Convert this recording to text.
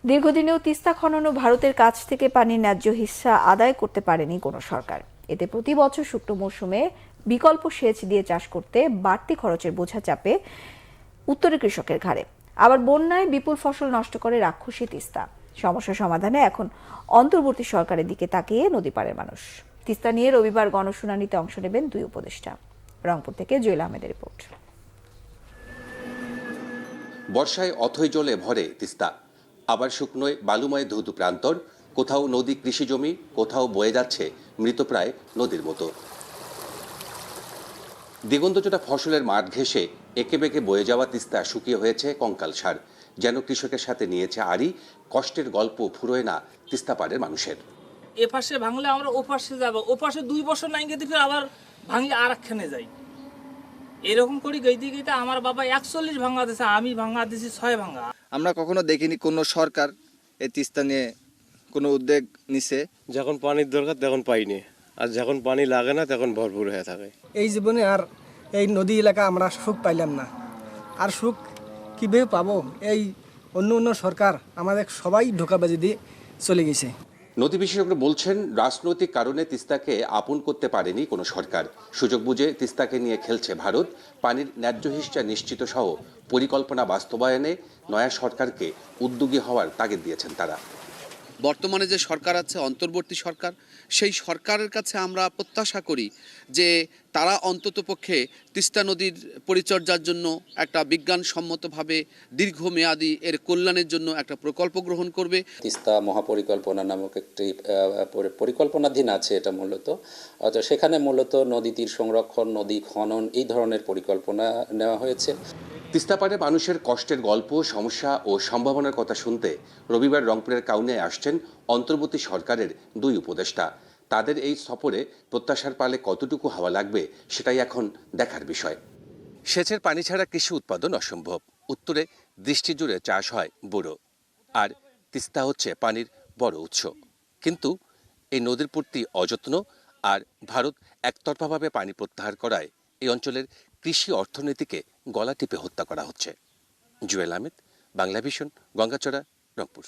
দীর্ঘদিনেও তিস্তা খনন ও ভারতের কাছ থেকে পানির ন্যায্য হিস্সা আদায় করতে পারেনি কোনো সরকার। এতে প্রতি বছর শুকনো মৌসুমে বিকল্প সেচ দিয়ে চাষ করতে বাড়তি খরচের বোঝা চাপে উত্তরের কৃষকের ঘাড়ে। আবার বন্যায় বিপুল ফসল নষ্ট করে রাক্ষসী তিস্তা। সমস্যা সমাধানে এখন অন্তর্বর্তী সরকারের দিকে তাকিয়ে নদীপাড়ের মানুষ। তিস্তা নিয়ে রবিবার গণশুনানিতে অংশ নেবেন দুই উপদেষ্টা। রংপুর থেকে জুয়েল আহমেদের রিপোর্ট। বর্ষায় অথৈ জলে ভরে তিস্তা, আবার শুকনোয় বালুময় ধুধু প্রান্তর। কোথাও নদী কৃষি জমি, কোথাও বয়ে যাচ্ছে মৃতপ্রায় নদীর মতো। দিগন্তজোড়া ফসলের মাঠ ঘেঁষে এঁকে বেঁকে বয়ে যাওয়া তিস্তা শুকিয়ে হয়েছে কঙ্কালসার। যেন কৃষকের সাথে নিয়েছে আড়ি। কষ্টের গল্প ফুরোয় না তিস্তা পাড়ের মানুষের। এ পাশে ভাঙলে আমরা ও পাশে যাবো, ও পাশে 2 বছর নাই গেতে ফির আবার ভাঙি আর একখানে যাই। এরকম করি গইতে গইতে আমার বাবা 41 ভাঙা দিয়েছে, আমি ভাঙা দিয়েছি 6 ভাঙা। আমরা কখনো দেখিনি কোনো সরকার এই তিস্তা নিয়ে কোনো উদ্যোগ নিছে। যখন পানির দরকার তখন পাইনি, আর যখন পানি লাগে না তখন ভরপুর হয়ে থাকে। এই জীবনে আর এই নদী এলাকা আমরা সুখ পাইলাম না, আর সুখ কীভাবে পাবো? এই অন্য সরকার আমাদের সবাই ঢোকাবাজি দিয়ে চলে গেছে। নদী বিশেষজ্ঞ বলছেন, রাজনৈতিক কারণে তিস্তাকে আপন করতে পারেনি কোনো সরকার। সুযোগ বুঝে তিস্তাকে নিয়ে খেলছে ভারত। পানির ন্যায্য হিস্সা নিশ্চিত সহ পরিকল্পনা বাস্তবায়নে নয়া সরকারকে উদ্যোগী হওয়ার তাগিদ দিয়েছেন তারা। বর্তমানে যে সরকার আছে, অন্তর্বর্তী সরকার, সেই সরকারের কাছে আমরা প্রত্যাশা করি যে তারা অন্ততপক্ষে তিস্তা নদীর পরিচর্যার জন্য একটা বিজ্ঞানসম্মতভাবে দীর্ঘমেয়াদী এর কল্যাণের জন্য একটা প্রকল্প গ্রহণ করবে। তিস্তা মহাপরিকল্পনা নামক একটি পরিকল্পনাধীন আছে এটা মূলত। তো সেখানে মূলত নদী তীর সংরক্ষণ, নদী খনন, এই ধরনের পরিকল্পনা নেওয়া হয়েছে। তিস্তা পাড়ে মানুষের কষ্টের গল্প, সমস্যা ও সম্ভাবনার কথা শুনতে রবিবার রংপুরের কাউনে আসছেন অন্তর্বর্তী সরকারের দুই উপদেষ্টা। তাদের এই সফরে প্রত্যাশার পালে কতটুকু হাওয়া লাগবে সেটাই এখন দেখার বিষয়। সেচের পানি ছাড়া কৃষি উৎপাদন অসম্ভব। উত্তরে দৃষ্টিজুড়ে চাষ হয় বোরো, আর তিস্তা হচ্ছে পানির বড় উৎস। কিন্তু এই নদীর প্রতি অযত্ন আর ভারত একতরফাভাবে পানি প্রত্যাহার করায় এই অঞ্চলের কৃষি অর্থনীতিকে গলা টিপে হত্যা করা হচ্ছে। জুয়েল আহমেদ, বাংলা ভিশন, গঙ্গাচড়া, রংপুর।